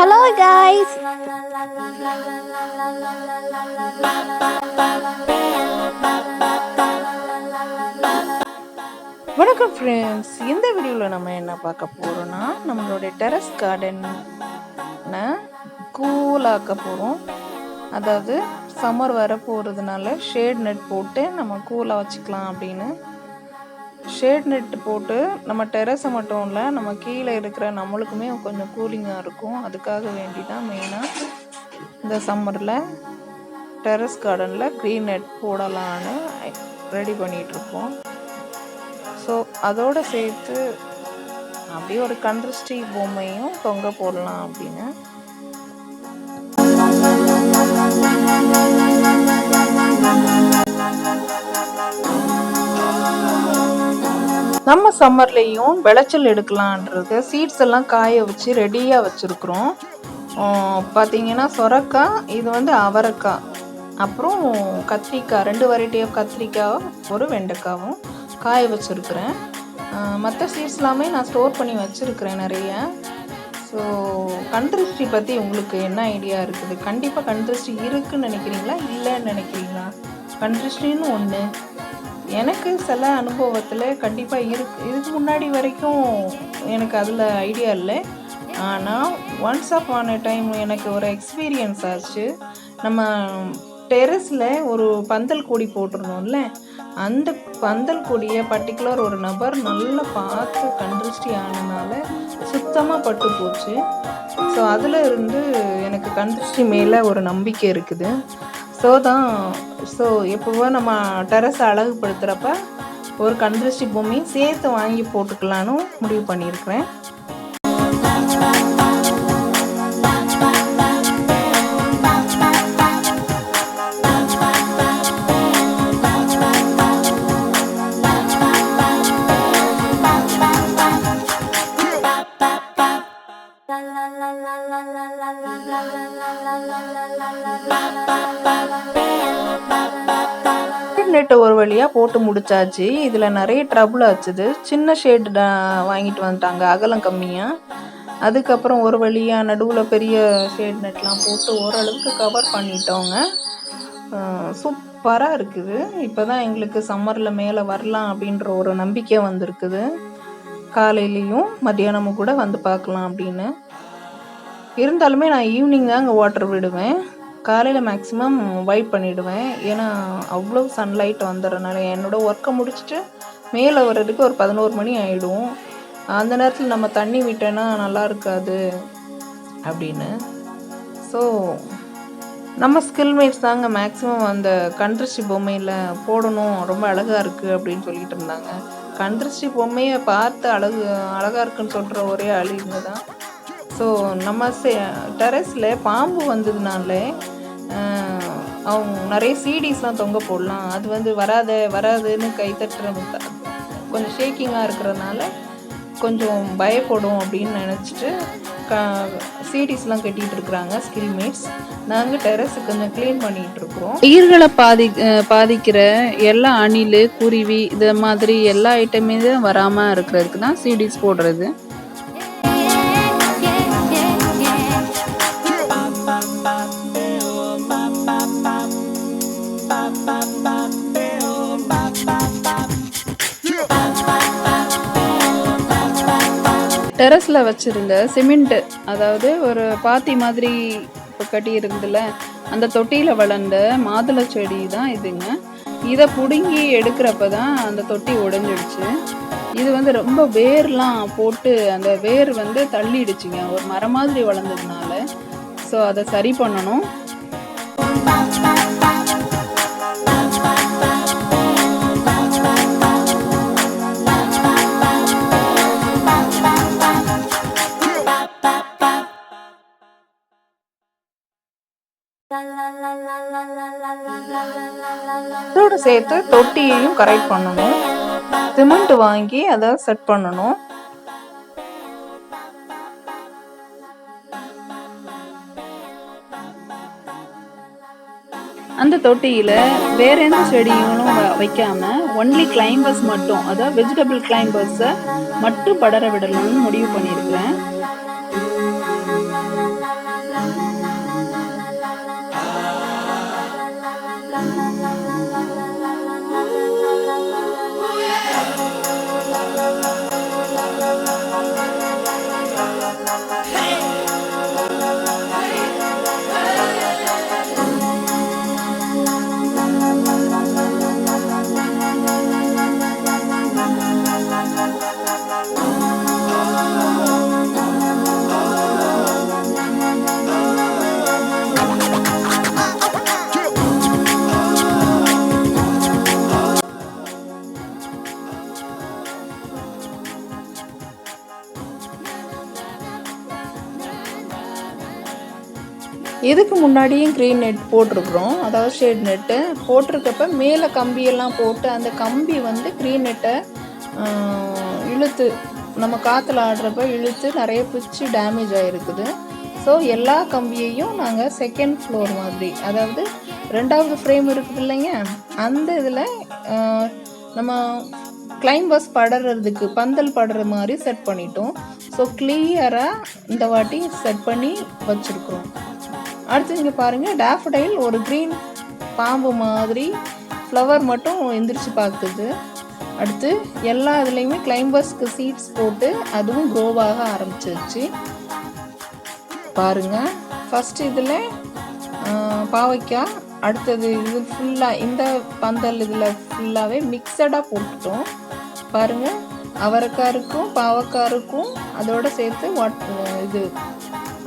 Hello guys. வணக்கம் friends. இந்த வீடியோவில் நம்ம என்ன பார்க்க போகிறோன்னா, நம்மளுடைய டெரஸ் கார்டனை கூலாக்க போகிறோம். அதாவது சம்மர் வர போகிறதுனால ஷேட் நெட் போட்டு நம்ம கூலாக வச்சுக்கலாம் அப்படின்னு. ஷேட் நெட் போட்டு நம்ம டெரஸை மட்டும் இல்லை, நம்ம கீழே இருக்கிற நம்மளுக்குமே கொஞ்சம் கூலிங்காக இருக்கும். அதுக்காக வேண்டி தான் மெயினாக இந்த சம்மரில் டெரஸ் கார்டனில் க்ரீன் நெட் போடலான்னு ரெடி பண்ணிகிட்ருக்கோம். ஸோ அதோடு சேர்த்து அப்படியே ஒரு கண்ட்ரஸ்டி பொம்மையும் தொங்க போடலாம் அப்படின்னு. நம்ம சம்மர்லேயும் விளைச்சல் எடுக்கலான்றது சீட்ஸ் எல்லாம் காய வச்சு ரெடியாக வச்சுருக்குறோம். பார்த்தீங்கன்னா சொரக்காய், இது வந்து அவரைக்காய், அப்புறம் கத்திரிக்காய், 2 வெரைட்டி ஆஃப் கத்திரிக்காய், ஒரு வெண்டைக்காவும் காய வச்சுருக்கிறேன். மற்ற சீட்ஸ் எல்லாமே நான் ஸ்டோர் பண்ணி வச்சுருக்கிறேன் நிறைய. ஸோ கண்ட்ரிஸ்டி பற்றி உங்களுக்கு என்ன ஐடியா இருக்குது? கண்டிப்பாக கண்ட்ரிஸ்டி இருக்குதுன்னு நினைக்கிறீங்களா, இல்லைன்னு நினைக்கிறீங்களா? கண்ட்ரிஸ்டின்னு ஒன்று எனக்கு சில அனுபவத்தில் கண்டிப்பாக இருக்குது. இதுக்கு முன்னாடி வரைக்கும் எனக்கு அதில் ஐடியா இல்லை. ஆனால் ஒன்ஸ் அப்பான் எ டைம் எனக்கு ஒரு எக்ஸ்பீரியன்ஸ் ஆச்சு. நம்ம டெரஸில் ஒரு பந்தல் கொடி போட்டிருந்தோம்ல, அந்த பந்தல் கொடியை பர்டிகுலர் ஒரு நபர் நல்லா பார்த்து கண்ட்ரிஸ்டி ஆனதுனால சுத்தமாக பட்டு போச்சு. ஸோ அதில் இருந்து எனக்கு கண்ட்ரிஸ்டி மேலே ஒரு நம்பிக்கை இருக்குது. ஸோ எப்போவோ நம்ம டெரஸை அழகுபடுத்துகிறப்ப ஒரு கண்ட்ரிஸ்டி பொம்மையும் சேர்த்து வாங்கி போட்டுக்கலான்னு முடிவு பண்ணியிருக்கிறேன். நெட் ஒரு வழியாக போட்டு முடிச்சாச்சு. இதில் நிறைய ட்ரபுள் ஆச்சுது. சின்ன ஷேடு வாங்கிட்டு வந்துட்டாங்க, அகலம் கம்மியாக. அதுக்கப்புறம் ஒரு வழியாக நடுவில் பெரிய ஷேட் நெட்லாம் போட்டு ஓரளவுக்கு கவர் பண்ணிட்டோங்க. சூப்பராக இருக்குது. இப்போ தான் எங்களுக்கு சம்மரில் மேலே வரலாம் அப்படின்ற ஒரு நம்பிக்கை வந்திருக்குது. காலையிலையும் மத்தியானமும் கூட வந்து பார்க்கலாம் அப்படின்னு. இருந்தாலுமே நான் ஈவினிங் தாங்க வாட்டர் விடுவேன். காலையில் மேக்ஸிமம் வைப் பண்ணிவிடுவேன். ஏன்னா அவ்வளோ சன்லைட் வந்துடுறனால என்னோடய ஒர்க்கை முடிச்சுட்டு மேலே வர்றதுக்கு ஒரு 11 மணி ஆகிடும். அந்த நேரத்தில் நம்ம தண்ணி விட்டோன்னா நல்லா இருக்காது அப்படின்னு. ஸோ நம்ம ஸ்கில்மேட்ஸ் தாங்க மேக்ஸிமம் அந்த கண்ட்ரிஸ்டி பொம்மையில் போடணும், ரொம்ப அழகாக இருக்குது அப்படின்னு சொல்லிட்டு இருந்தாங்க. கண்ட்ரிஸ்டி பொம்மையை பார்த்து அழகாக இருக்குன்னு சொல்கிற ஒரே அழிவுங்க தான். ஸோ நம்ம டெரஸில் பாம்பு வந்ததுனால அவங்க நிறைய சீடிஸ்லாம் தொங்க போடலாம். அது வந்து வராதுன்னு கைத்தட்டுற கொஞ்சம் ஷேக்கிங்காக இருக்கிறதுனால கொஞ்சம் பயப்படும் அப்படின்னு நினச்சிட்டு சீடிஸ்லாம் கட்டிகிட்டு இருக்கிறாங்க ஸ்கில்மேட்ஸ். நாங்கள் டெரஸு கொஞ்சம் க்ளீன் பண்ணிகிட்டு இருக்கிறோம். உயிர்களை பாதிக்கிற எல்லா அணில், குருவி, இது மாதிரி எல்லா ஐட்டமே தான் வராமல் இருக்கிறதுக்கு தான் சீடிஸ் போடுறது. டெரஸில் வச்சுருந்த சிமெண்ட்டு, அதாவது ஒரு பாத்தி மாதிரி இப்போ கட்டி இருந்ததில்ல, அந்த தொட்டியில் வளர்ந்த மாதுளை செடி தான் இதுங்க. இதை பிடுங்கி எடுக்கிறப்ப தான் அந்த தொட்டி உடைஞ்சிடுச்சு. இது வந்து ரொம்ப வேர்லாம் போட்டு அந்த வேர் வந்து தள்ளிடுச்சுங்க ஒரு மரம் மாதிரி வளர்ந்ததுனால. ஸோ அதை சரி பண்ணணும். இதோடு சேர்த்து தொட்டியையும் கரெக்ட் பண்ணணும். சிமெண்ட் வாங்கி அதை செட் பண்ணணும். அந்த தொட்டியில் வேற எந்த செடிகளும் வைக்காமல் ஒன்லி கிளைம்பர்ஸ் மட்டும், அதாவது வெஜிடபிள் கிளைம்பர்ஸை மட்டும் படர விடலாம்னு முடிவு பண்ணியிருக்கிறேன். இதுக்கு முன்னாடியும் க்ரீன் நெட் போட்டிருக்குறோம், அதாவது ஷேட் நெட்டு போட்டிருக்கப்ப மேலே கம்பியெல்லாம் போட்டு அந்த கம்பி வந்து க்ரீன் நெட்டை இழுத்து நம்ம காற்றுல ஆடுறப்ப இழுத்து நிறைய பிச்சு டேமேஜ் ஆகிருக்குது. ஸோ எல்லா கம்பியையும் நாங்கள் செகண்ட் ஃப்ளோர் மாதிரி, அதாவது 2வது ஃப்ரேம் இருக்குது இல்லைங்க, அந்த இதில் நம்ம கிளைம்பர்ஸ் படுறதுக்கு பந்தல் படுற மாதிரி செட் பண்ணிட்டோம். ஸோ கிளியராக இந்த வாட்டி செட் பண்ணி வச்சுருக்குறோம். அடுத்து இங்கே பாருங்கள், டேஃபடைல் ஒரு க்ரீன் பாம்பு மாதிரி ஃப்ளவர் மட்டும் எந்திரிச்சு பார்க்குது. அடுத்து எல்லா இதுலேயுமே கிளைம்பர்ஸ்க்கு சீட்ஸ் போட்டு அதுவும் க்ரோவாக ஆரம்பிச்சிருச்சு பாருங்கள். ஃபஸ்ட்டு இதில் பாவைக்காய், அடுத்தது இது ஃபுல்லாக இந்த பந்தல் இதில் ஃபுல்லாகவே மிக்சடாக போட்டுட்டோம் பாருங்கள். அவரைக்காருக்கும் பாவக்காருக்கும் அதோடு சேர்த்து இது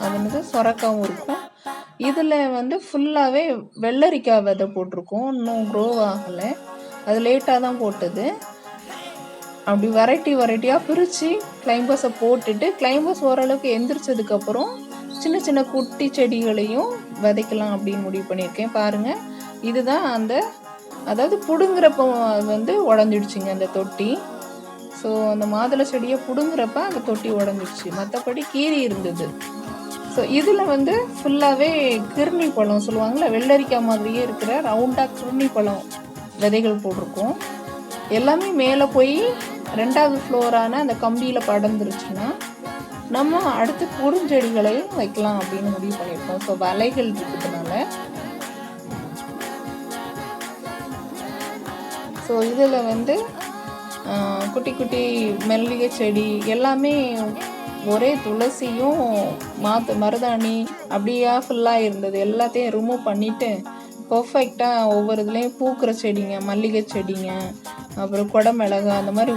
அது வந்து சொரக்காவும் இருக்கும். இதில் வந்து ஃபுல்லாகவே வெள்ளரிக்காய் விதை போட்டிருக்கோம், இன்னும் க்ரோவ் ஆகலை, அது லேட்டாக தான் போட்டது. அப்படி வெரைட்டியாக பிரித்து கிளைம்பர்ஸை போட்டுட்டு கிளைம்பர்ஸ் ஓரளவுக்கு எந்திரிச்சதுக்கப்புறம் சின்ன சின்ன குட்டி செடிகளையும் விதைக்கலாம் அப்படின்னு முடிவு பண்ணியிருக்கேன் பாருங்கள். இதுதான் அதாவது பிடுங்குறப்ப வந்து உடஞ்சிடுச்சிங்க அந்த தொட்டி. ஸோ அந்த மாதுளை செடியை பிடுங்குறப்ப அந்த தொட்டி உடஞ்சிடுச்சு, மற்றபடி கீரி இருந்தது. ஸோ இதில் வந்து ஃபுல்லாகவே கிருணி பழம் சொல்லுவாங்கள்ல, வெள்ளரிக்காய் மாதிரியே இருக்கிற ரவுண்டாக கிருணி பழம் விதைகள் போட்டிருக்கோம். எல்லாமே மேலே போய் 2வது ஃப்ளோரான அந்த கம்பியில் படர்ந்துருச்சுன்னா நம்ம அடுத்து குறுஞ்செடிகளையும் வைக்கலாம் அப்படின்னு முடிவு பண்ணியிருக்கோம். ஸோ வலைகள் இருக்கிறதுனால ஸோ இதில் வந்து குட்டி குட்டி மல்லிகை செடி எல்லாமே ஒரே துளசியும் மருதாணி அப்படியா ஃபுல்லாக இருந்தது, எல்லாத்தையும் ரிமூவ் பண்ணிவிட்டு பர்ஃபெக்டாக ஒவ்வொரு இதுலேயும் பூக்கிற செடிங்க, மல்லிகை செடிங்க, அப்புறம் குடமிளகா, அந்த மாதிரி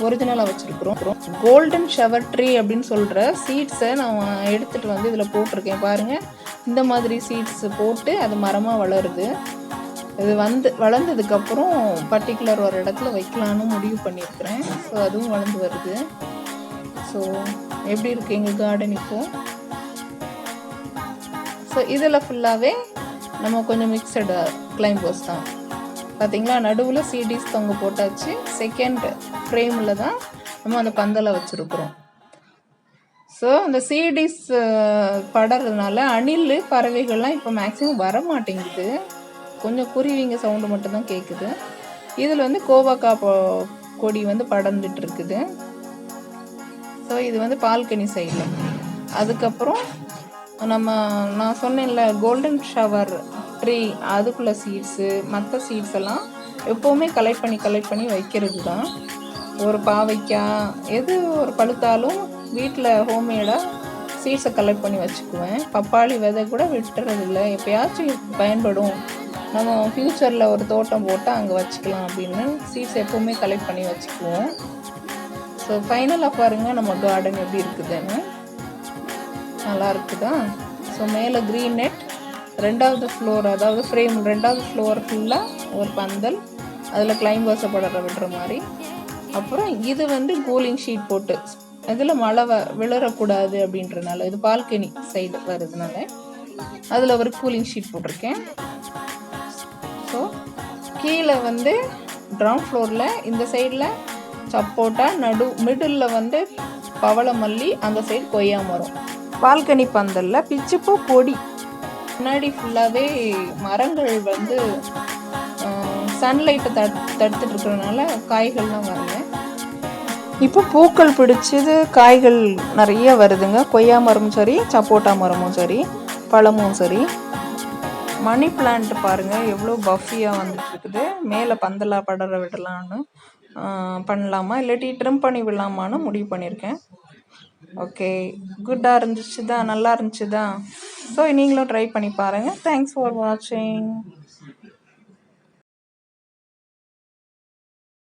ஒரிஜினலாக வச்சுருக்குறோம். கோல்டன் ஷவர் ட்ரீ அப்படின்னு சொல்கிற சீட்ஸை நான் எடுத்துகிட்டு வந்து இதில் போட்டிருக்கேன் பாருங்கள். இந்த மாதிரி சீட்ஸ் போட்டு அது மரமாக வளருது. இது வளர்ந்ததுக்கப்புறம் பர்டிகுலர் ஒரு இடத்துல வைக்கலான்னு முடிவு பண்ணியிருக்கிறேன். ஸோ அதுவும் வளர்ந்து வருது. ஸோ எப்படி இருக்குது எங்கள் கார்டன் இப்போது? ஸோ இதில் ஃபுல்லாகவே நம்ம கொஞ்சம் மிக்சடு கிளைம்பர்ஸ் தான் பார்த்தீங்களா. நடுவில் சீடிஸ் தொங்க போட்டாச்சு. செகண்ட் ஃப்ரேமில் தான் நம்ம அந்த பந்தலை வச்சுருக்குறோம். ஸோ அந்த சீடிஸ் படுறதுனால அணில் பறவைகள்லாம் இப்போ மேக்ஸிமம் வர மாட்டேங்குது, கொஞ்சம் குருவிங்க சவுண்டு மட்டும்தான் கேட்குது. இதில் வந்து கோவக்காய் கொடி வந்து படர்ந்துட்டு இருக்குது. ஸோ இது வந்து பால்கனி சைடில். அதுக்கப்புறம் நான் சொன்னேன்ல கோல்டன் ஷவர் ட்ரீ, அதுக்குள்ள சீட்ஸு மற்ற சீட்ஸ் எல்லாம் எப்போவுமே கலெக்ட் பண்ணி வைக்கிறது தான். ஒரு பாவைக்காய் எது ஒரு பழுத்தாலும் வீட்டில் ஹோம்மேடாக சீட்ஸை கலெக்ட் பண்ணி வச்சுக்குவேன். பப்பாளி விதை கூட விட்டுறதில்லை, எப்போயாச்சும் பயன்படும், நம்ம ஃப்யூச்சரில் ஒரு தோட்டம் போட்டால் அங்கே வச்சுக்கலாம் அப்படின்னு சீட்ஸ் எப்போவுமே கலெக்ட் பண்ணி வச்சுக்குவோம். ஸோ ஃபைனலாக பாருங்கள் நம்ம கார்டன் எப்படி இருக்குதுன்னு. நல்லா இருக்குதா? ஸோ மேலே க்ரீன் நெட், 2வது ஃப்ளோர் அதாவது ஃப்ரேம் 2வது ஃப்ளோர் ஃபுல்லாக ஒரு பந்தல், அதில் கிளைம்பர்ஸை விடுற மாதிரி. அப்புறம் இது வந்து கூலிங் ஷீட் போட்டு, இதில் மழை விழறக்கூடாது அப்படின்றனால, இது பால்கனி சைடு வருதுனால அதில் ஒரு கூலிங் ஷீட் போட்டிருக்கேன். ஸோ கீழே வந்து கிரவுண்ட் ஃப்ளோரில் இந்த சைடில் சப்போட்டா, மிடில் வந்து பவளமல்லி, அந்த சைடு கொய்யா மரம். பால்கனி பந்தலில் பிச்சுப்பூ கொடி, முன்னாடி ஃபுல்லாகவே மரங்கள் வந்து சன்லைட்டை தடுத்துட்டு இருக்கிறதுனால காய்கள்லாம் வரல. இப்போ பூக்கள் பிடிச்சது, காய்கள் நிறைய வருதுங்க. கொய்யா மரமும் சரி, சப்போட்டா மரமும் சரி, பழமும் சரி. மணி பிளான்ட் பாருங்கள் எவ்வளோ பஃபியாக வந்துட்டு இருக்குது. மேலே பந்தலாக படர விடலான்னு பண்ணலாமா இல்லாட்டி ட்ரிம் பண்ணி விடலாமான்னு முடிவு பண்ணியிருக்கேன். ஓகே, குட்டாக இருந்துச்சு தான், நல்லா இருந்துச்சு தான். ஸோ நீங்களும் ட்ரை பண்ணி பாருங்கள். தேங்க்ஸ் ஃபார் வாட்சிங்.